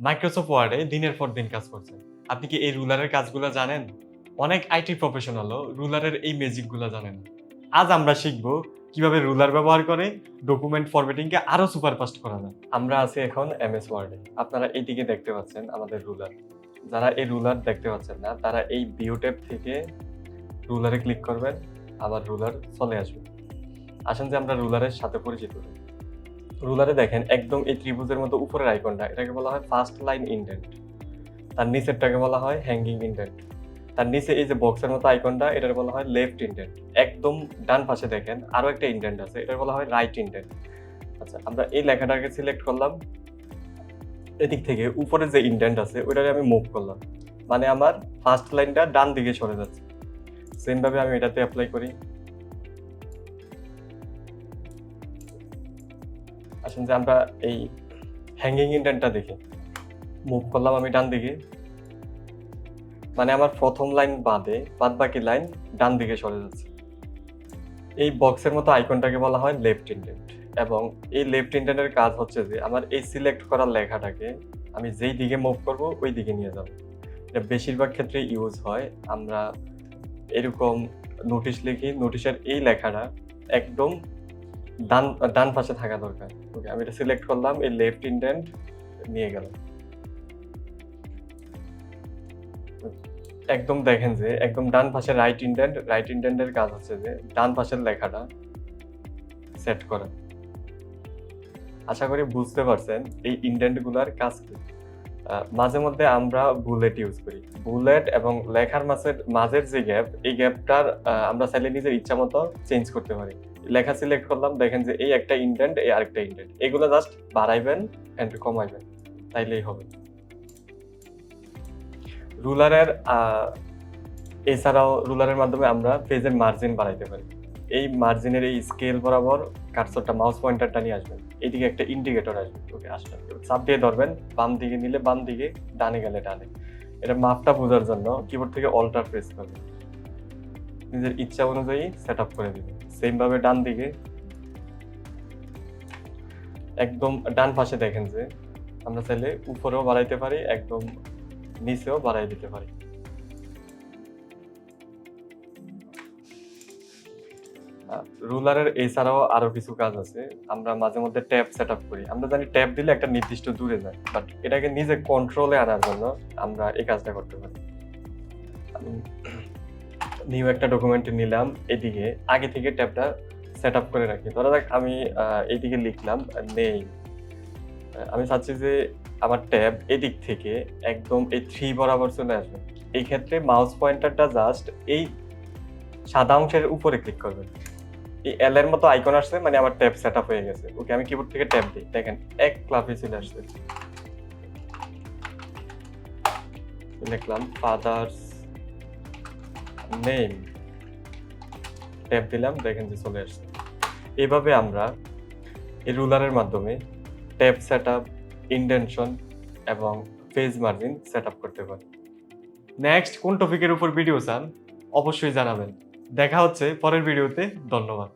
Microsoft ওয়ার্ডে দিনের পর দিন কাজ করছেন। আপনি কি এই রুলারের কাজগুলো জানেন? অনেক আইটি প্রফেশনালও রুলারের এই ম্যাজিকগুলো জানে না। আজ আমরা শিখব কিভাবে রুলার ব্যবহার করে ডকুমেন্ট ফরম্যাটিংকে আরো সুপার ফাস্ট করা যায়। আমরা আছি এখন এমএস ওয়ার্ডে। আপনারা এইদিকে দেখতে পাচ্ছেন আমাদের রুলার। যারা এই রুলার দেখতে পাচ্ছেন না, তারা এই ভিউ ট্যাব থেকে রুলারে ক্লিক করবেন, আবার রুলার চলে আসবে। আসেন যে আমরা রুলারের সাথে পরিচিত হই। রুলারে দেখেন একদম এই ত্রিভুজের মতো উপরের আইকনটা, এটাকে বলা হয় ফার্স্ট লাইন ইনডেন্ট। তার নিচেরটাকে বলা হয় হ্যাঙ্গিং ইনডেন্ট। তার নিচে এই যে বক্সের মতো আইকনটা, এটার বলা হয় লেফট ইনডেন্ট। একদম ডান পাশে দেখেন আরো একটা ইনডেন্ট আছে, এটার বলা হয় রাইট ইনডেন্ট। আচ্ছা, আমরা এই লেখাটাকে সিলেক্ট করলাম। এদিক থেকে উপরে যে ইনডেন্ট আছে ওইটাকে আমি মুভ করলাম, মানে আমার ফার্স্ট লাইনটা ডান দিকে সরে যাচ্ছে। সেম ভাবে আমি এটাতে অ্যাপ্লাই করি। আসেন যে আমরা এই হ্যাঙ্গিং ইনডেন্টটা দেখি, মুভ করলাম আমি ডান দিকে, মানে আমার প্রথম লাইন বাদে বাদ বাকি লাইন ডান দিকে সরে যাচ্ছে। এই বক্সের মতো আইকনটাকে বলা হয় লেফট ইনডেন্ট। এবং এই লেফট ইনডেন্টের কাজ হচ্ছে যে আমার এই সিলেক্ট করা লেখাটাকে আমি যেই দিকে মুভ করব ওই দিকে নিয়ে যাব। এটা বেশিরভাগ ক্ষেত্রে ইউজ হয়। আমরা এরকম নোটিশ লিখি, নোটিশের এই লেখাটা একদম ডান ডান পাশে থাকা দরকার। ওকে, আমি এটা সিলেক্ট করলাম, এই লেফট ইনডেন্ট নিয়ে গেলাম। একদম দেখেন যে একদম ডান পাশে রাইট ইনডেন্ট, রাইট ইনডেন্টের কাজ হচ্ছে যে ডান পাশের লেখাটা সেট করা। আশা করি বুঝতে পারছেন এই ইনডেন্ট গুলার কাজ কি। মাঝে মধ্যে আমরা বুলেট ইউজ করি। বুলেট এবং লেখার মাঝের যে গ্যাপ, এই গ্যাপটার আমরা চাইলে নিজের ইচ্ছা মতো চেঞ্জ করতে পারি। লেখা সিলেক্ট করলাম, দেখেন যে এই একটা ইনডেন্ট, এই আরেকটা ইনডেন্ট। এগুলো জাস্ট বাড়াইবেন এন্ড কমাইবেন, তাইলেই হবে। রুলারের এছাড়াও রুলারের মাধ্যমে আমরা পেজের মার্জিন বাড়াইতে পারি। এই মার্জিনের এই স্কেল বরাবর কার্সরটা, মাউস পয়েন্টারটা নিয়ে আসবেন। এইদিকে একটা ইন্ডিকেটর আসবে। ওকে, আসবেন। চাপ দিয়ে ধরবেন, বাম দিকে নিলে বাম দিকে, ডানে গেলে ডানে। এটা মাপটা বোঝার জন্য কিবোর্ড থেকে অল্টার প্রেস করবেন। নিজের ইচ্ছা অনুযায়ী সেট আপ করে দিবেন। সেম ভাবে ডান দিকে, একদম ডান পাশে দেখেন যে আমরা চাইলে উপরেও বাড়াইতে পারি, একদম নিচেও বাড়াই দিতে পারি। রুলারের এছাড়াও আরো কিছু কাজ আছে। আমরা মাঝে মধ্যে ট্যাব সেটআপ করি। আমরা জানি ট্যাব দিলে একটা নির্দিষ্ট দূরে যায়। বাট এটাকে নিজে কন্ট্রোলে আনার জন্য আমরা এই কাজটা করতে পারি। আমি নিউ একটা ডকুমেন্ট নিলাম, এদিকে আগে থেকে ট্যাবটা সেটআপ করে রাখি। ধরা যাক আমি এইদিকে লিখলাম নেই। আমি চাচ্ছি যে আমার ট্যাব এদিক থেকে একদম এই 3 বরাবর চলে আসবে। এই ক্ষেত্রে মাউস পয়েন্টারটা জাস্ট এই সাদা অংশের উপরে ক্লিক করবেন। এই এল এর মতো আইকন আসছে, মানে আমার ট্যাব সেটআপ হয়ে গেছে। ওকে, আমি কিবোর্ড থেকে ট্যাব দিই। দেখেন এক ক্লাবে চলে আসছে। লিখলাম ফাদার্স নেম, ট্যাব দিলাম, দেখেন যে চলে আসছে। এভাবে আমরা এই রুলারের মাধ্যমে ট্যাব সেটআপ, ইনডেনশন এবং পেজ মার্জিন সেটআপ করতে পারি। নেক্সট কোন টপিকের উপর ভিডিও চান অবশ্যই জানাবেন। দেখা হচ্ছে পরের ভিডিওতে। ধন্যবাদ।